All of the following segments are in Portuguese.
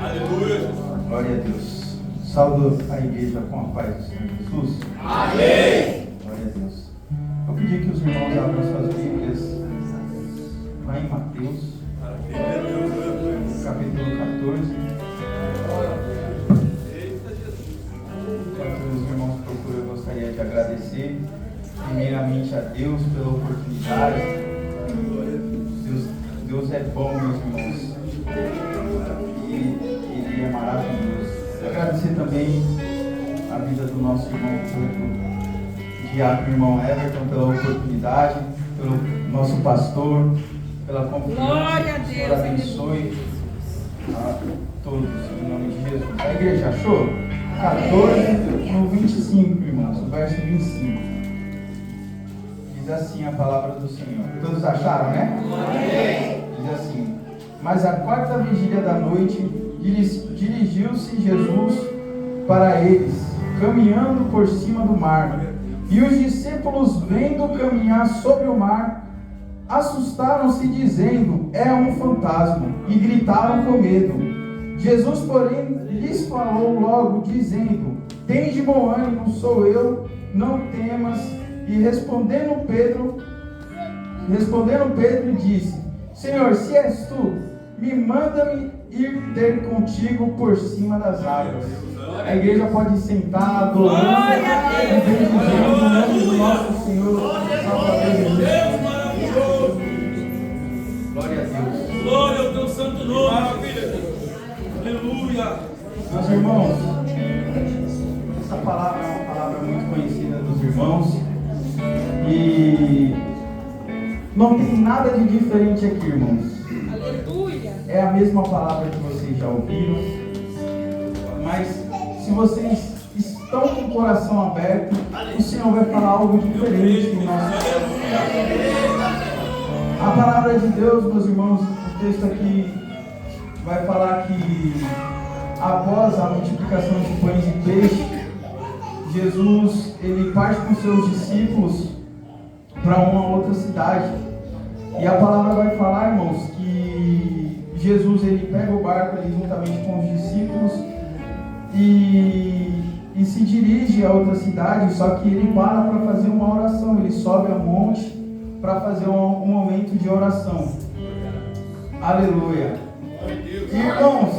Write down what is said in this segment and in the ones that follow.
Aleluia. Glória a Deus. Saúdo a igreja com a paz do Senhor Jesus. Amém. Glória a Deus. Eu pedi que os irmãos abram suas Bíblias lá em Mateus, capítulo 14. Enquanto os irmãos procuram, eu gostaria de agradecer primeiramente a Deus pela oportunidade. Deus é bom, meus irmãos. Ele é maravilhoso. Agradecer também a vida do nosso irmão Diácono, irmão Everton, pela oportunidade, pelo nosso pastor, pela confiança. Glória a Deus. Senhor abençoe a todos, em nome de Jesus. A igreja achou? 14 no 25, irmãos, o verso 25. Diz assim a palavra do Senhor. Todos acharam, né? Amém. Diz assim: mas à quarta vigília da noite, dirigiu-se Jesus para eles, caminhando por cima do mar. E os discípulos, vendo caminhar sobre o mar, assustaram-se, dizendo: é um fantasma, e gritaram com medo. Jesus, porém, lhes falou logo, dizendo: tende bom ânimo, sou eu, não temas. E respondendo Pedro disse: Senhor, se és tu, me manda-me ir ter contigo por cima das águas. A igreja pode sentar, adorando e bendizendo o nome do nosso Senhor Salvador Jesus. Glória a Deus. Glória ao teu santo nome, maravilha. Aleluia. Meus irmãos, essa palavra é uma palavra muito conhecida dos irmãos e não tem nada de diferente aqui, irmãos. Aleluia. É a mesma palavra que vocês já ouviram, mas se vocês estão com o coração aberto, o Senhor vai falar algo diferente em nosso coração. A palavra de Deus, meus irmãos, o texto aqui vai falar que após a multiplicação de pães e peixe, Jesus ele parte com seus discípulos para uma outra cidade. E a palavra vai falar, irmãos, que Jesus ele pega o barco ali juntamente com os discípulos e se dirige a outra cidade, só que ele para fazer uma oração, ele sobe a monte para fazer um momento de oração. Aleluia. Irmãos,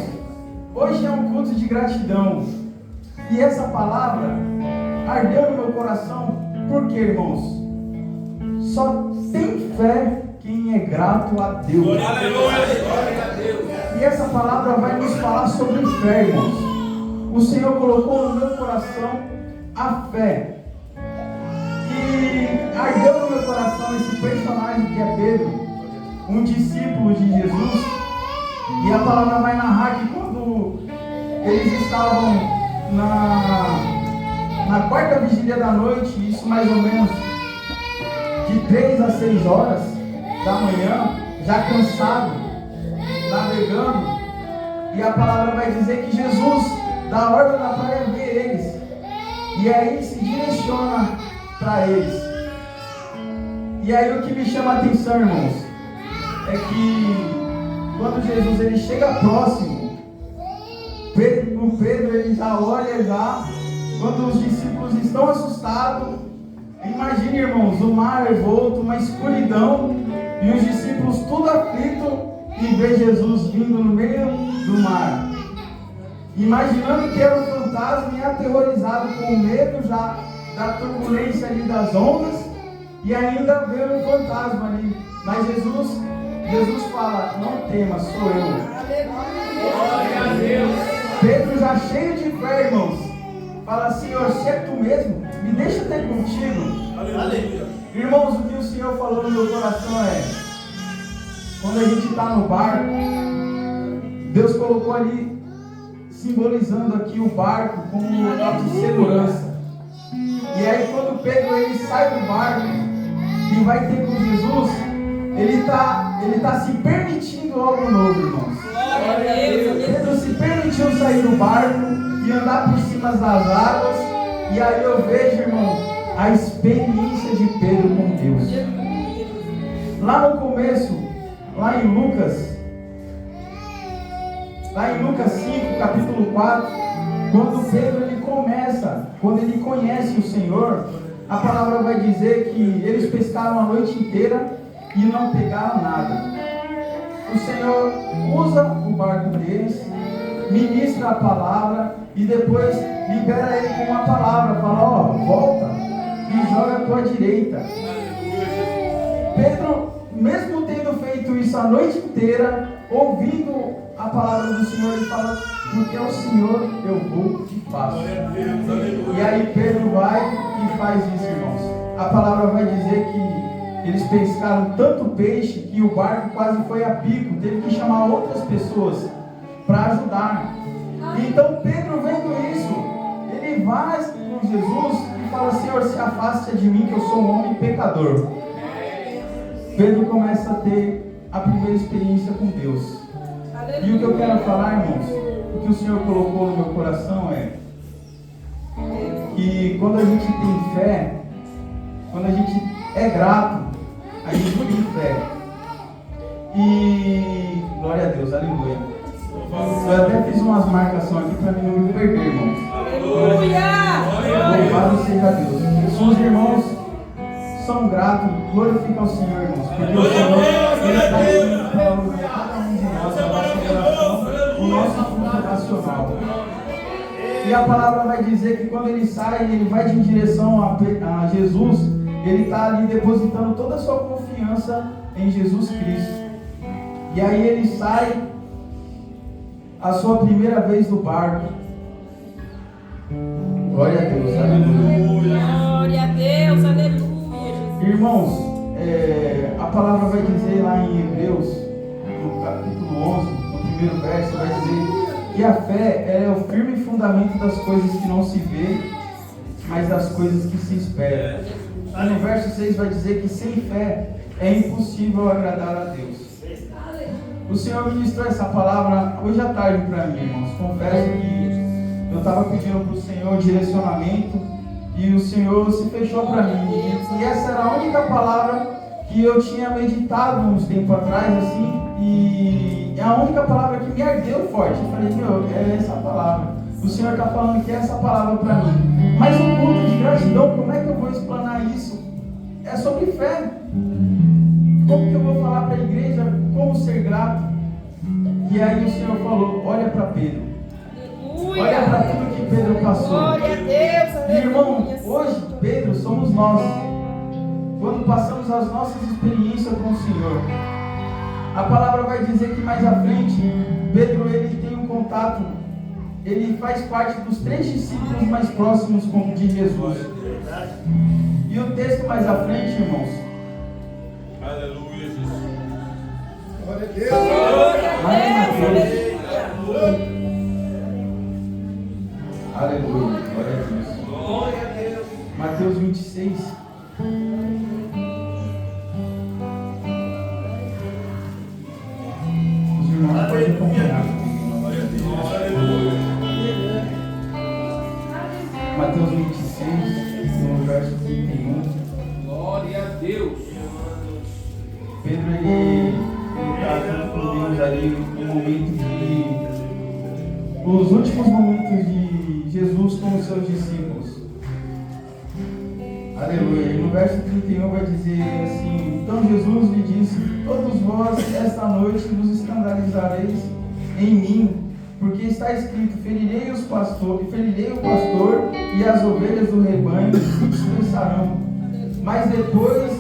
hoje é um culto de gratidão e essa palavra ardeu no meu coração, porque, irmãos, só tem fé quem é grato a Deus. E essa palavra vai nos falar sobre fé, irmãos. O Senhor colocou no meu coração a fé. E ardeu no meu coração esse personagem que é Pedro, um discípulo de Jesus. E a palavra vai narrar que quando eles estavam na quarta vigília da noite, isso mais ou menos de 3 a 6 horas da manhã, já cansado, navegando, e a palavra vai dizer que Jesus dá ordem na praia ver eles, e aí se direciona para eles. E aí o que me chama a atenção, irmãos, é que quando Jesus ele chega próximo, o Pedro ele já olha já, quando os discípulos estão assustados. Imagine, irmãos, o mar revolto, uma escuridão, e os discípulos tudo aflito, e vê Jesus vindo no meio do mar, imaginando que era um fantasma e aterrorizado com o medo já da turbulência ali das ondas, e ainda vê um fantasma ali. Mas Jesus fala: não temas, sou eu. Glória a Deus. Pedro já cheio de fé, irmãos, fala: Senhor, se é tu mesmo, me deixa ter contigo. Aleluia. Irmãos, o que o Senhor falou no meu coração é: quando a gente está no barco, Deus colocou ali, simbolizando aqui o barco como um local de segurança. E aí quando Pedro ele sai do barco e vai ter com Jesus, ele tá se permitindo algo novo, irmãos. Pedro se permitiu sair do barco e andar por cima das águas. E aí eu vejo, irmão, a experiência de Pedro com Deus. Lá no começo, lá em Lucas, Lá em Lucas 5, capítulo 4, quando Pedro quando ele conhece o Senhor, a palavra vai dizer que eles pescaram a noite inteira e não pegaram nada. O Senhor usa o barco deles, ministra a palavra e depois libera ele com uma palavra, fala, volta e joga à tua direita. Pedro, mesmo tendo feito isso a noite inteira, ouvindo a palavra do Senhor, ele fala, porque é o Senhor eu vou e faço. E aí Pedro vai e faz isso, irmãos. A palavra vai dizer que eles pescaram tanto peixe que o barco quase foi a pico, teve que chamar outras pessoas para ajudar. Então Pedro, vendo isso, ele vai com Jesus e fala, Senhor, se afaste de mim que eu sou um homem pecador. Pedro começa a ter a primeira experiência com Deus. E o que eu quero falar, irmãos, o que o Senhor colocou no meu coração é que quando a gente tem fé, quando a gente é grato, a gente tem fé. E glória a Deus, aleluia. Eu até fiz umas marcações aqui para mim não me perder, irmãos. Louvado seja Deus. Se os irmãos são gratos, glorificam o Senhor, irmãos. Porque o Senhor está aqui para ouvir cada um de nós, a nossa oração, o nosso culto racional. E a palavra vai dizer que quando ele sai, ele vai em direção a Jesus, ele está ali depositando toda a sua confiança em Jesus Cristo. E aí ele sai a sua primeira vez no barco. Glória a Deus, aleluia. Glória a Deus, aleluia. Irmãos, a palavra vai dizer lá em Hebreus, no capítulo 11, no primeiro verso, vai dizer que a fé é o firme fundamento das coisas que não se vê, mas das coisas que se esperam. E no verso 6 vai dizer que sem fé é impossível agradar a Deus. O Senhor ministrou essa palavra hoje à tarde para mim, irmãos. Confesso que eu estava pedindo para o Senhor direcionamento e o Senhor se fechou para mim. E essa era a única palavra que eu tinha meditado uns tempos atrás, assim, e é a única palavra que me ardeu forte. Eu falei, é essa palavra. O Senhor está falando que é essa palavra para mim. Mas um culto de gratidão, como é que eu vou explanar isso? É sobre fé. Como que eu vou falar para a igreja como ser grato? E aí o Senhor falou, olha para Pedro. Olha para tudo que Pedro passou. Glória a Deus, aleluia. Irmão, hoje Pedro somos nós. Quando passamos as nossas experiências com o Senhor. A palavra vai dizer que mais à frente, Pedro ele tem um contato, ele faz parte dos 3 discípulos mais próximos de Jesus. E o texto mais à frente, irmãos. Aleluia, Jesus. Glória a Deus, aleluia, glória a Deus. Mateus 26. Os irmãos podem acompanhar comigo. Mateus 26, no verso 31. Glória a Deus. Pedro ele está junto com Deus ali no momento os últimos momentos de Jesus com os seus discípulos. Aleluia. E no verso 31 vai dizer assim: então Jesus lhe disse: todos vós esta noite vos escandalizareis em mim, porque está escrito: ferirei o pastor e as ovelhas do rebanho se dispersarão. Mas depois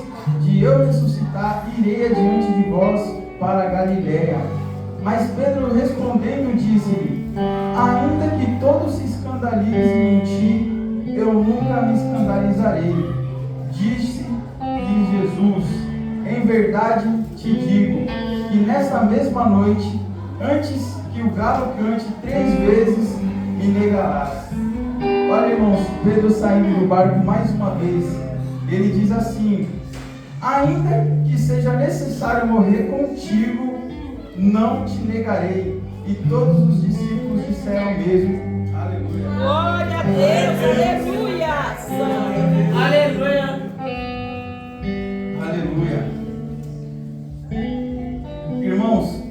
de eu ressuscitar, irei adiante de vós para a Galiléia. Mas Pedro respondendo disse-lhe: ainda que todos se escandalizem em ti, eu nunca me escandalizarei. Disse-lhe Jesus: em verdade te digo, que nessa mesma noite, antes que o galo cante 3 vezes, me negarás. Olha, irmãos, Pedro saindo do barco mais uma vez, ele diz assim: ainda que seja necessário morrer contigo, não te negarei. E todos os discípulos disseram o mesmo. Aleluia. glória a Deus, aleluia. Aleluia. Aleluia. Irmãos,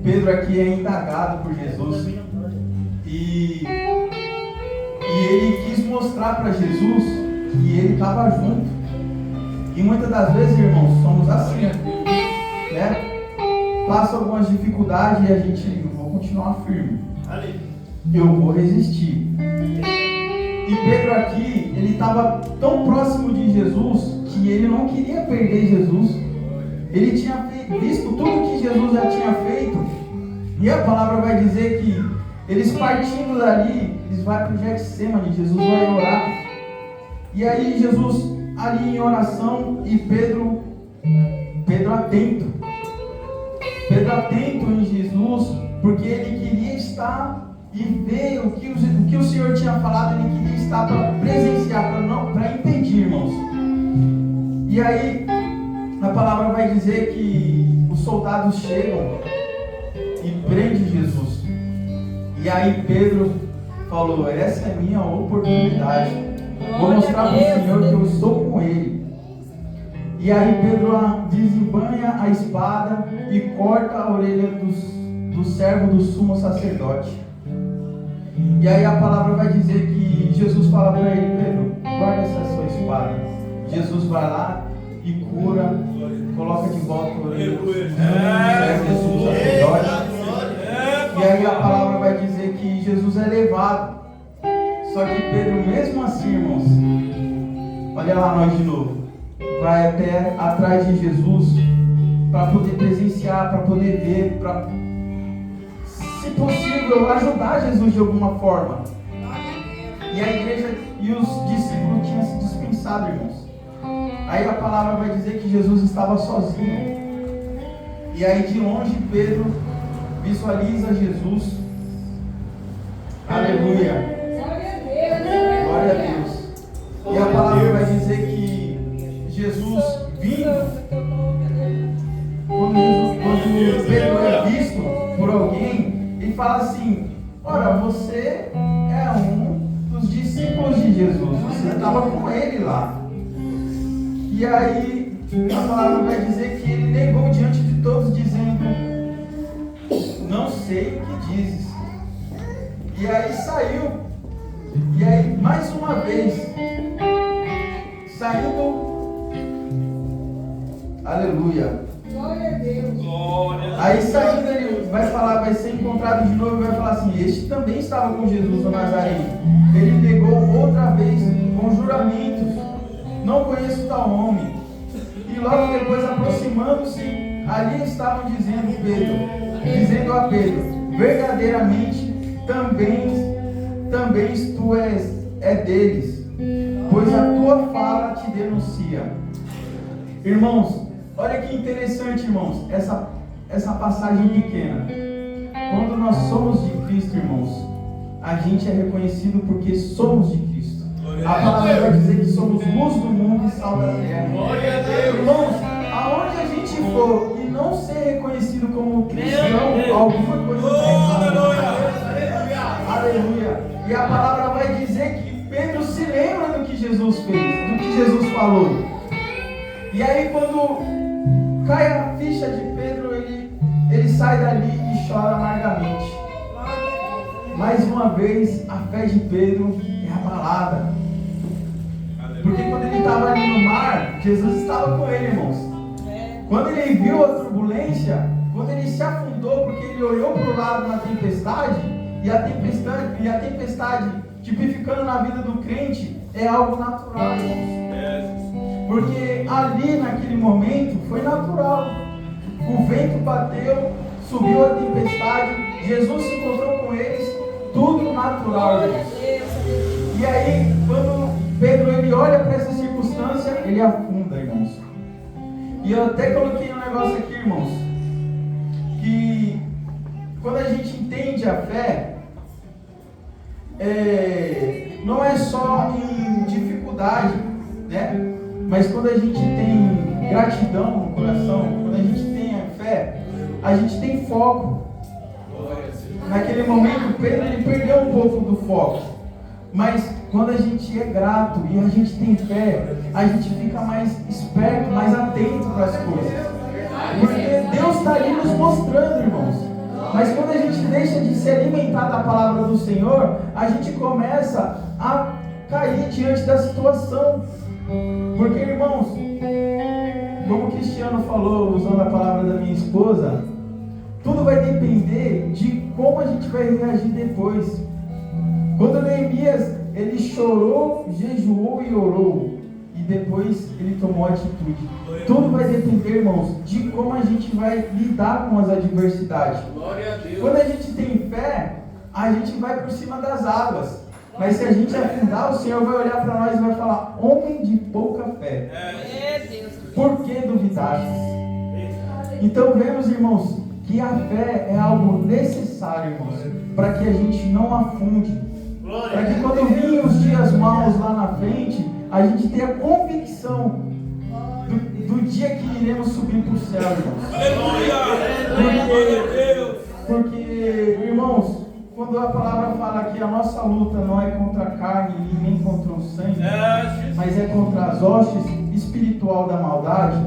Pedro aqui é indagado por Jesus e ele quis mostrar para Jesus que ele estava junto. E muitas das vezes, irmãos, somos assim, né? Passa algumas dificuldades e a gente, vou continuar firme, eu vou resistir. E Pedro aqui, ele estava tão próximo de Jesus que ele não queria perder Jesus. Ele tinha visto tudo que Jesus já tinha feito. E a palavra vai dizer que eles partindo dali, eles vão para o Getsemane, Jesus vai orar. E aí Jesus ali em oração e Pedro atento. Pedro atento em Jesus, porque ele queria estar e ver o que o Senhor tinha falado, ele queria estar para presenciar, para impedir, irmãos. E aí a palavra vai dizer que os soldados chegam e prendem Jesus. E aí Pedro falou: essa é minha oportunidade. Vou mostrar para o Senhor que eu estou com ele. E aí Pedro desembanha a espada e corta a orelha do servo do sumo sacerdote. E aí a palavra vai dizer que Jesus fala para ele: Pedro, guarda essa sua espada. Jesus vai lá e cura, coloca de volta a orelha do servo do sumo sacerdote. E aí a palavra vai dizer que Jesus é levado. Só que Pedro, mesmo assim, irmãos, olha lá nós de novo, vai até atrás de Jesus para poder presenciar, para poder ver, para, se possível, ajudar Jesus de alguma forma. E a igreja e os discípulos tinham se dispensado, irmãos. Aí a palavra vai dizer que Jesus estava sozinho. E aí de longe Pedro visualiza Jesus. Aleluia. Glória a Deus. E a palavra vai dizer que Jesus vindo, quando Pedro é visto por alguém, ele fala assim: ora, você é um dos discípulos de Jesus, você estava com ele lá. E aí a palavra vai dizer que ele negou diante de todos, dizendo: não sei o que dizes. E aí saiu. E aí mais uma vez, saindo, aleluia, glória a Deus. Aí saindo ele vai falar, vai ser encontrado de novo e vai falar assim: este também estava com Jesus, o Nazareno. Ele negou outra vez com juramentos: não conheço tal homem. E logo depois, aproximando-se, ali estavam dizendo a Pedro: verdadeiramente também tu é deles, pois a tua fala te denuncia. Irmãos, olha que interessante, irmãos, essa passagem pequena. Quando nós somos de Cristo, irmãos, a gente é reconhecido porque somos de Cristo. A palavra vai dizer que somos luz do mundo e sal da terra. Irmãos, aonde a gente for e não ser reconhecido como cristão, alguma coisa está errada. Aleluia. E a palavra vai dizer que Pedro se lembra do que Jesus fez, do que Jesus falou. E aí quando cai a ficha de Pedro, ele sai dali e chora amargamente. Mais uma vez, a fé de Pedro é abalada. Porque quando ele estava ali no mar, Jesus estava com ele, irmãos. Quando ele viu a turbulência, quando ele se afundou, porque ele olhou para o lado na tempestade, e a tempestade, tipificando na vida do crente, é algo natural, irmãos. Porque ali naquele momento foi natural. O vento bateu, subiu a tempestade, Jesus se encontrou com eles, tudo natural, irmãos. E aí, quando Pedro ele olha para essa circunstância, ele afunda, irmãos. E eu até coloquei um negócio aqui, irmãos, que quando a gente entende a fé, não é só em dificuldade, né? Mas quando a gente tem gratidão no coração, quando a gente tem a fé, a gente tem foco. Naquele momento, Pedro ele perdeu um pouco do foco. Mas quando a gente é grato e a gente tem fé, a gente fica mais esperto, mais atento para as coisas. Porque Deus está ali nos mostrando, irmãos. alimentar da palavra do Senhor, a gente começa a cair diante da situação. Porque, irmãos, como o Cristiano falou, usando a palavra da minha esposa, tudo vai depender de como a gente vai reagir depois. Quando Neemias, ele chorou, jejuou e orou, e depois ele tomou atitude. Tudo vai depender, irmãos, de como a gente vai lidar com as adversidades. Glória a Deus. Quando a gente tem fé, a gente vai por cima das águas. Mas se a gente afundar, o Senhor vai olhar para nós e vai falar: homem de pouca fé, por que duvidaste? Então vemos, irmãos, que a fé é algo necessário, irmãos, para que a gente não afunde, para que quando virem os dias maus lá na frente, a gente tenha convicção do dia que iremos subir para o céu, irmãos. Aleluia! Porque, irmãos, quando a palavra fala que a nossa luta não é contra a carne e nem contra o sangue, mas é contra as hostes espiritual da maldade,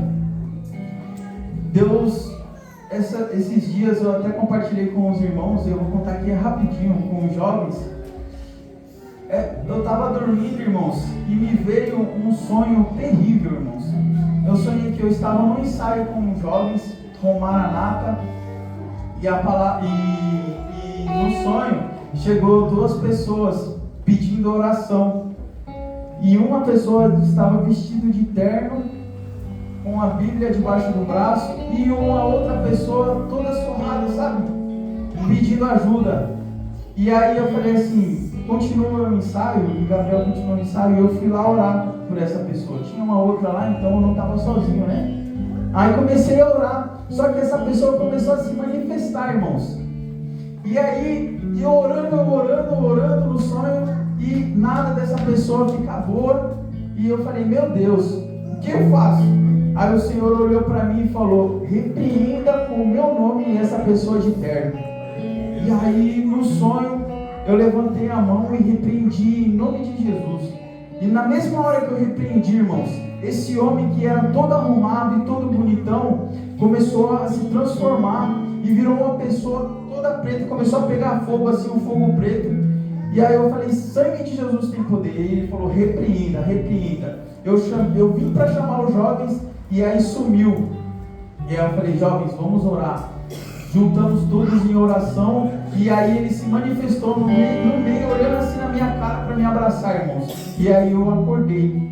Deus, esses dias eu até compartilhei com os irmãos, eu vou contar aqui rapidinho com os jovens. Eu estava dormindo, irmãos, e me veio um sonho terrível, irmãos. Eu sonhei que eu estava num ensaio com os jovens, com Maranata, e no sonho chegou 2 pessoas pedindo oração. E uma pessoa estava vestida de terno, com a Bíblia debaixo do braço, e uma outra pessoa toda sorrada, sabe? Pedindo ajuda. E aí eu falei assim: continua o ensaio, e Gabriel continuou o ensaio, e eu fui lá orar por essa pessoa. Tinha uma outra lá, então eu não estava sozinho, né? Aí comecei a orar, só que essa pessoa começou a se manifestar, irmãos. E aí, eu orando no sonho, e nada dessa pessoa fica boa. E eu falei: meu Deus, o que eu faço? Aí o Senhor olhou para mim e falou: repreenda com o meu nome essa pessoa de terno. E aí, no sonho, eu levantei a mão e repreendi em nome de Jesus. E na mesma hora que eu repreendi, irmãos, esse homem que era todo arrumado e todo bonitão, começou a se transformar e virou uma pessoa toda preta, começou a pegar fogo assim, um fogo preto. E aí eu falei: sangue de Jesus tem poder. E ele falou: repreenda, repreenda. Eu vim para chamar os jovens, e aí sumiu. E aí eu falei: jovens, vamos orar. Juntamos todos em oração, e aí ele se manifestou no meio, olhando assim na minha cara para me abraçar, irmãos. E aí eu acordei.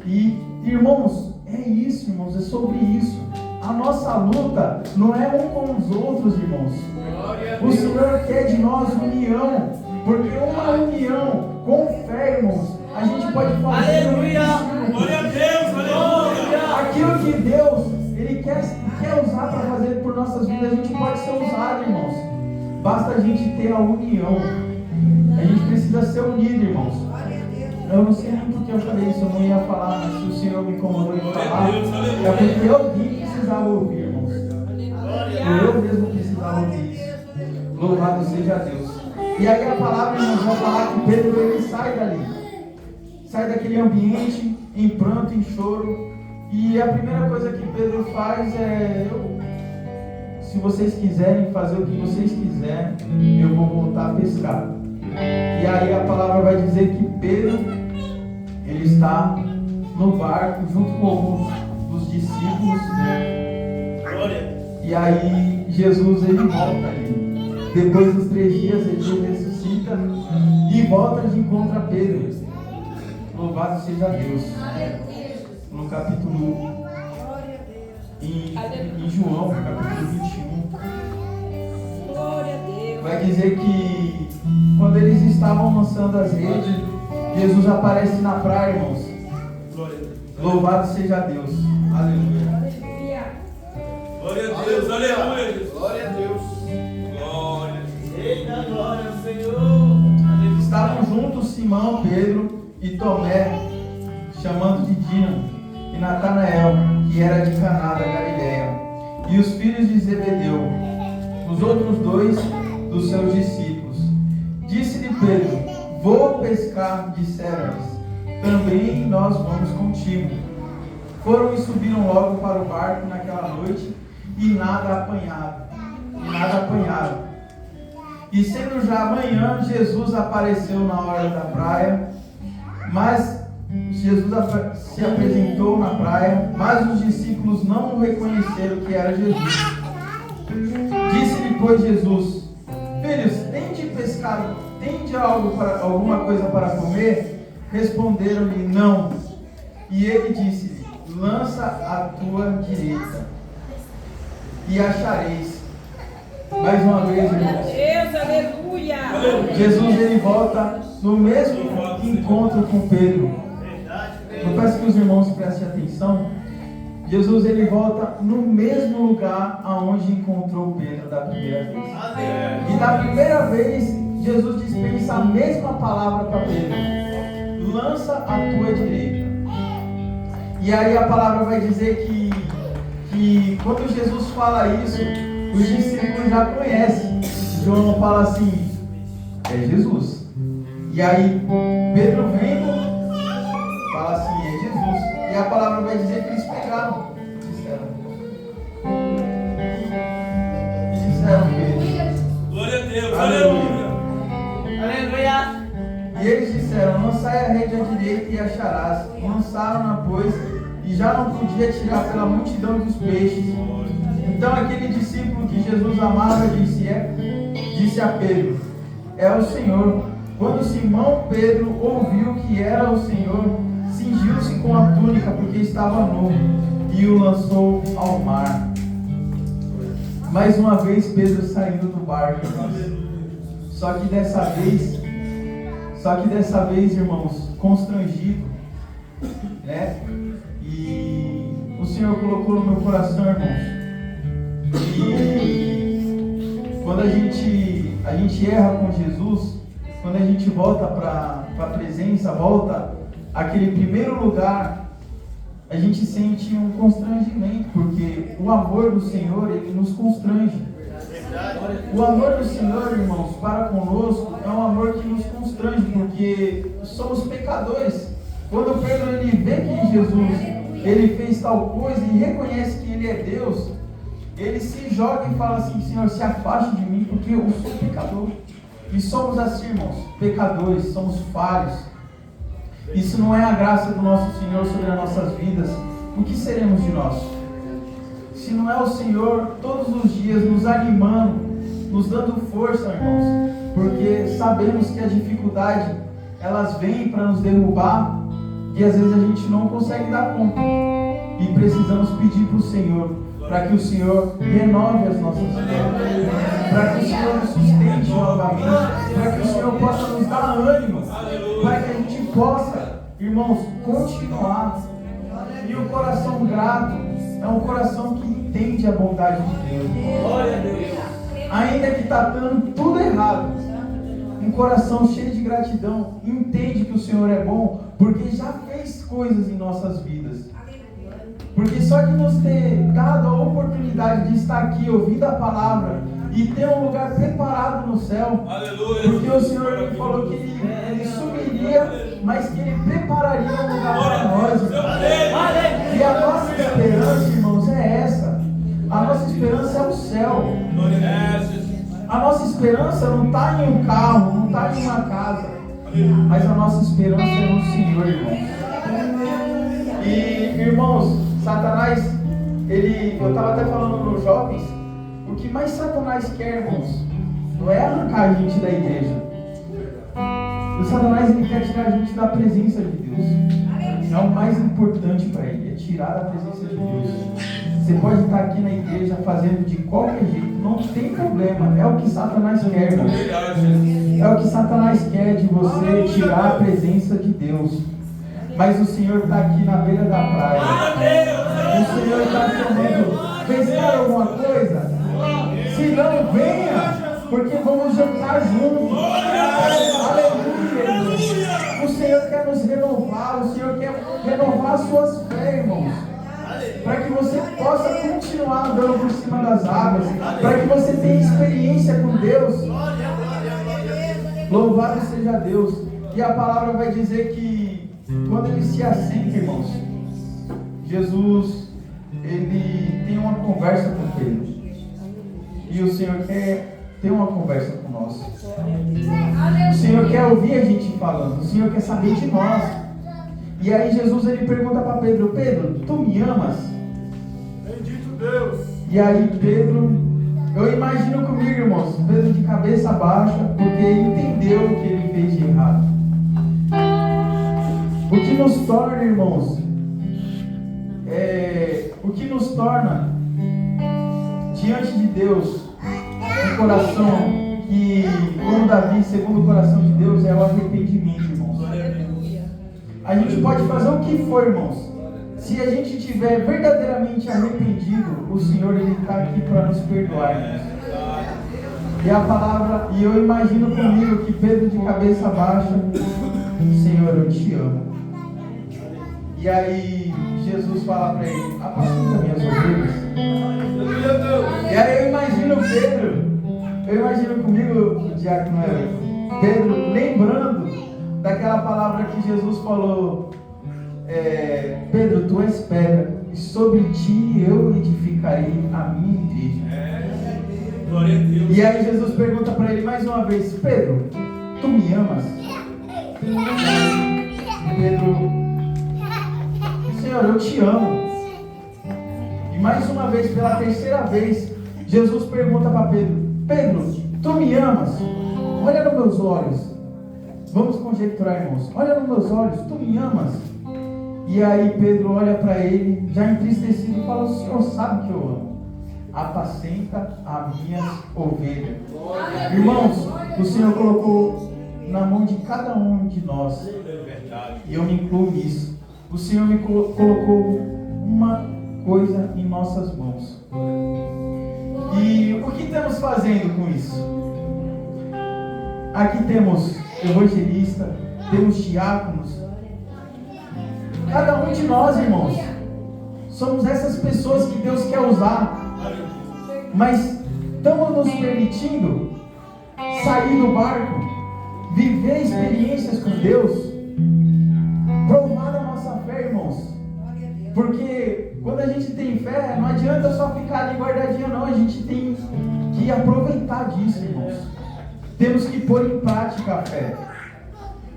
E, irmãos, é isso, irmãos, é sobre isso. A nossa luta não é um com os outros, irmãos. O Senhor quer de nós união, porque uma união com fé, irmãos, a gente pode fazer. Aleluia! Glória a Deus, aleluia! Aquilo que Deus, Ele quer usar para fazer por nossas vidas, a gente pode ser usado, irmãos. Basta a gente ter a união. A gente precisa ser unido, irmãos. Eu não sei nem porque eu falei isso, eu não ia falar, mas se o Senhor me incomodou em falar, é porque alguém precisava ouvir, irmãos. Eu mesmo precisava ouvir isso. Louvado seja Deus. E aí a palavra, irmãos, vai falar que Pedro, ele sai dali. Sai daquele ambiente em pranto, em choro. E a primeira coisa que Pedro faz é: se vocês quiserem fazer o que vocês quiserem, eu vou voltar a pescar. E aí a palavra vai dizer que Pedro, ele está no barco junto com alguns dos discípulos. E aí Jesus, ele volta ali. Depois dos 3 dias ele ressuscita e volta de encontro a Pedro. Louvado seja Deus. No capítulo em João, capítulo 21, vai dizer que quando eles estavam lançando as redes, Jesus aparece na praia, irmãos. Louvado seja Deus. Aleluia. Glória a Deus, aleluia. Glória a Deus. Glória. Eita, glória ao Senhor. Estavam juntos Simão, Pedro e Tomé, chamando de Dino, e Natanael, que era de Caná da Galileia, e os filhos de Zebedeu, os outros 2 dos seus discípulos. Disse-lhe Pedro: vou pescar, disseram-lhes, também nós vamos contigo. Foram e subiram logo para o barco naquela noite, e nada apanharam. E sendo já amanhã, Jesus apareceu na hora da praia, mas Jesus se apresentou na praia, mas os discípulos não reconheceram que era Jesus. Disse-lhe, pois, Jesus: filhos, tende alguma coisa para comer? Responderam-lhe, não. E ele disse-lhe: lança a tua direita e achareis. Mais uma vez, irmãos. Deus, aleluia. Jesus, ele volta no mesmo encontro com Pedro. Eu peço que os irmãos prestem atenção. Jesus, ele volta no mesmo lugar aonde encontrou Pedro da primeira vez. E da primeira vez, Jesus dispensa a mesma palavra para Pedro: lança a tua direita. E aí a palavra vai dizer que quando Jesus fala isso, os discípulos já conhecem. João fala assim: é Jesus. E aí Pedro vendo, fala assim: é Jesus. E a palavra vai dizer que eles pegaram. Disseram Pedro. Glória a Deus, Aleluia. Aleluia. E eles disseram: lançai a rede à direita e acharás. Lançaram-na, pois, e já não podia tirar pela multidão dos peixes. Então aquele discípulo que Jesus amava disse a Pedro: é o Senhor. Quando Simão Pedro ouviu que era o Senhor, cingiu-se com a túnica, porque estava nu, e o lançou ao mar. Mais uma vez Pedro saindo do barco. Só que dessa vez, irmãos, constrangido, né? E o Senhor colocou no meu coração, irmãos, e quando a gente erra com Jesus, quando a gente volta para a presença, volta àquele primeiro lugar, a gente sente um constrangimento, porque o amor do Senhor, ele nos constrange. O amor do Senhor, irmãos, para conosco é um amor que nos constrange, porque somos pecadores. Quando Pedro ele vê que Jesus ele fez tal coisa e reconhece que ele é Deus, ele se joga e fala assim: Senhor, se afaste de mim, porque eu sou pecador. E somos assim, irmãos, pecadores, somos falhos. Isso não é a graça do nosso Senhor sobre as nossas vidas. O que seremos de nós? Se não é o Senhor todos os dias nos animando, nos dando força, irmãos, porque sabemos que a dificuldade, elas vêm para nos derrubar, e às vezes a gente não consegue dar conta, e precisamos pedir para o Senhor, para que o Senhor renove as nossas vidas, para que o Senhor nos sustente novamente, para que o Senhor possa nos dar ânimo, para que a gente possa, irmãos, continuar. E o coração grato é um coração que entende a bondade de Deus. Glória a Deus. Ainda que está dando tudo errado, um coração cheio de gratidão entende que o Senhor é bom, porque já fez coisas em nossas vidas. Porque só de nos ter dado a oportunidade de estar aqui ouvindo a palavra e ter um lugar preparado no céu. Aleluia. Porque o Senhor me falou que ele subiria, mas que Ele prepararia um lugar para nós. E a nossa esperança, irmãos, é essa. A nossa esperança é o céu. A nossa esperança não está em um carro, não está em uma casa, mas a nossa esperança é no Senhor, irmãos. E, irmãos, Satanás, eu estava até falando para os jovens, o que mais Satanás quer, irmãos, não é arrancar a gente da igreja. O Satanás, ele quer tirar a gente da presença de Deus. É o mais importante para ele, é tirar a presença de Deus. Você pode estar aqui na igreja fazendo de qualquer jeito, não tem problema, é o que Satanás quer, irmãos. É o que Satanás quer de você, tirar a presença de Deus. Mas o Senhor está aqui na beira da praia. O Senhor está dizendo: vencer alguma coisa? Se não, venha, porque vamos jantar juntos. Aleluia. O Senhor quer nos renovar. O Senhor quer renovar as suas fé, irmãos, para que você possa continuar andando por cima das águas, para que você tenha experiência com Deus. Louvado seja Deus. E a palavra vai dizer que quando ele se assenta, irmãos, Jesus, ele tem uma conversa com Pedro. E o Senhor quer ter uma conversa com nós. O Senhor quer ouvir a gente falando. O Senhor quer saber de nós. E aí Jesus ele pergunta para Pedro: Pedro, tu me amas? Bendito Deus. E aí Pedro, eu imagino comigo, irmãos, Pedro de cabeça baixa, porque ele entendeu o que ele fez de errado. O que nos torna, irmãos, o que nos torna diante de Deus um coração que, como Davi, segundo o coração de Deus, é o arrependimento, irmãos. A gente pode fazer o que for, irmãos. Se a gente estiver verdadeiramente arrependido, o Senhor ele está aqui para nos perdoar, irmãos. E a palavra, e eu imagino comigo que Pedro de cabeça baixa: Senhor, eu te amo. E aí Jesus fala para ele: apacenta minhas ovelhas. E aí eu imagino comigo, diácono Pedro, lembrando daquela palavra que Jesus falou: Pedro, tu és pedra, e sobre ti eu edificarei a minha igreja. Glória a Deus. E aí Jesus pergunta para ele mais uma vez: Pedro, tu me amas? Pedro: Senhor, eu te amo. E mais uma vez, pela terceira vez, Jesus pergunta para Pedro: Pedro, tu me amas? Olha nos meus olhos. Vamos conjecturar, irmãos. Olha nos meus olhos, tu me amas? E aí Pedro olha para ele, já entristecido, e fala: o Senhor sabe que eu amo. Apacenta as minhas ovelhas. Irmãos, o Senhor colocou na mão de cada um de nós, e eu me incluo nisso. O Senhor me colocou uma coisa em nossas mãos. E o que estamos fazendo com isso? Aqui temos evangelista, temos diáconos. Cada um de nós, irmãos, somos essas pessoas que Deus quer usar. Mas estamos nos permitindo sair do barco, viver experiências com Deus, provar a nossa fé, irmãos. Porque quando a gente tem fé, não adianta só ficar ali guardadinho, não. A gente tem que aproveitar disso, irmãos. Temos que pôr em prática a fé.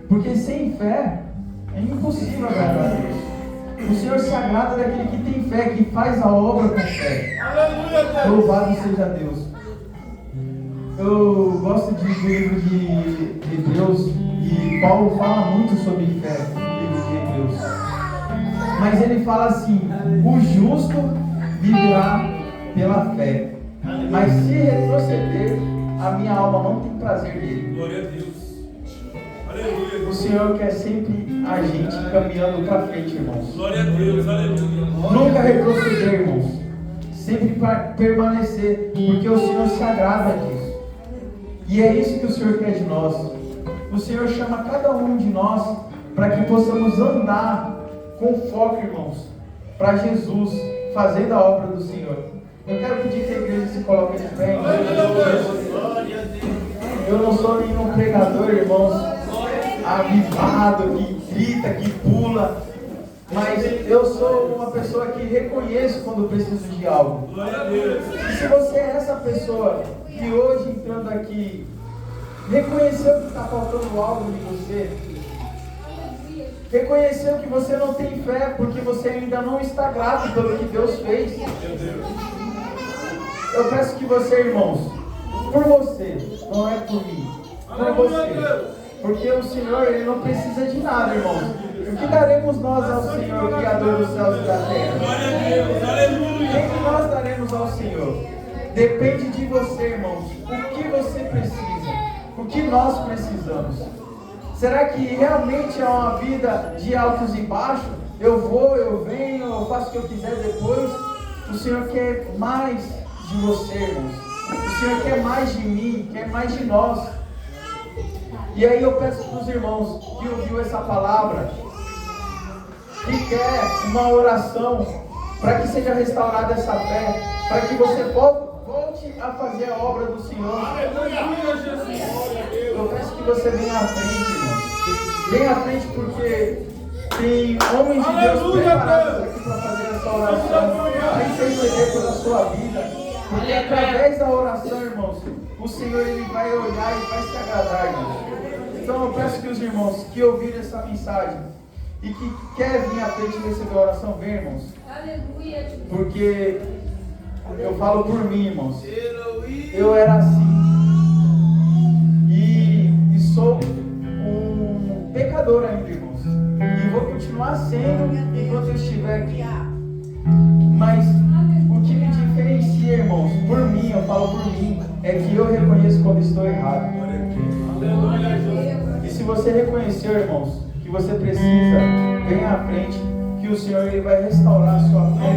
Porque sem fé é impossível agradar a Deus. O Senhor se agrada daquele que tem fé, que faz a obra com fé. Louvado seja Deus. Eu gosto do livro de Hebreus, e Paulo fala muito sobre fé no livro de Hebreus. Mas ele fala assim: o justo viverá pela fé. Mas se retroceder, a minha alma não tem prazer nele. Glória a Deus. Aleluia. O Senhor quer sempre a gente caminhando para frente, irmãos. Glória a Deus. Aleluia. Nunca retroceder, irmãos. Sempre permanecer, porque o Senhor se agrada disso. E é isso que o Senhor quer de nós. O Senhor chama cada um de nós para que possamos andar com foco, irmãos, para Jesus, fazendo a obra do Senhor. Eu quero pedir que a igreja se coloque de pé. Eu não sou nenhum pregador, irmãos, avivado, que grita, que pula, mas eu sou uma pessoa que reconheço quando preciso de algo. Glória a Deus. E se você é essa pessoa que hoje entrando aqui reconheceu que está faltando algo de você, reconheceu que você não tem fé porque você ainda não está grato pelo que Deus fez, eu peço que você, irmãos, por você, não é por mim, por você, porque o Senhor, Ele não precisa de nada, irmãos. O que daremos nós ao Senhor, Criador dos céus e da terra? Glória a Deus. Aleluia. O que nós daremos ao Senhor? Depende de você, irmãos. O que você precisa? O que nós precisamos? Será que realmente é uma vida de altos e baixos? Eu vou, eu venho, eu faço o que eu quiser depois? O Senhor quer mais de você, irmãos. O Senhor quer mais de mim, quer mais de nós. E aí eu peço para os irmãos que ouviu essa palavra, que quer uma oração para que seja restaurada essa fé, para que você volte a fazer a obra do Senhor. Aleluia, Jesus. Eu peço que você venha à frente, irmãos. Venha à frente, porque tem homens de Deus preparados aqui para fazer essa oração, para interceder pela sua vida. Porque através da oração, irmãos, o Senhor ele vai olhar e vai se agradar, irmãos. Então eu peço que os irmãos que ouviram essa mensagem e que quer vir à frente e receber a oração, venham, irmãos. Aleluia. Porque eu falo por mim, irmãos. Eu era assim. E sou um pecador ainda, irmãos. E vou continuar sendo enquanto eu estiver aqui. Mas o que me diferencia, irmãos, por mim, eu falo por mim, é que eu reconheço quando estou errado. E se você reconhecer, irmãos, que você precisa, venha à frente, que o Senhor ele vai restaurar a sua fé,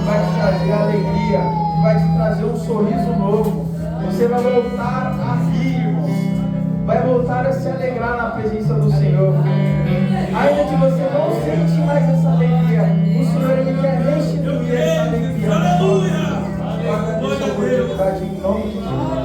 vai te trazer alegria, vai te trazer um sorriso novo. Você vai voltar a rir, irmãos. Vai voltar a se alegrar na presença do Senhor. Ainda que você não sente mais essa alegria, o Senhor ele quer restituir essa alegria. Aleluia! Eu agradeço a oportunidade em nome de Jesus.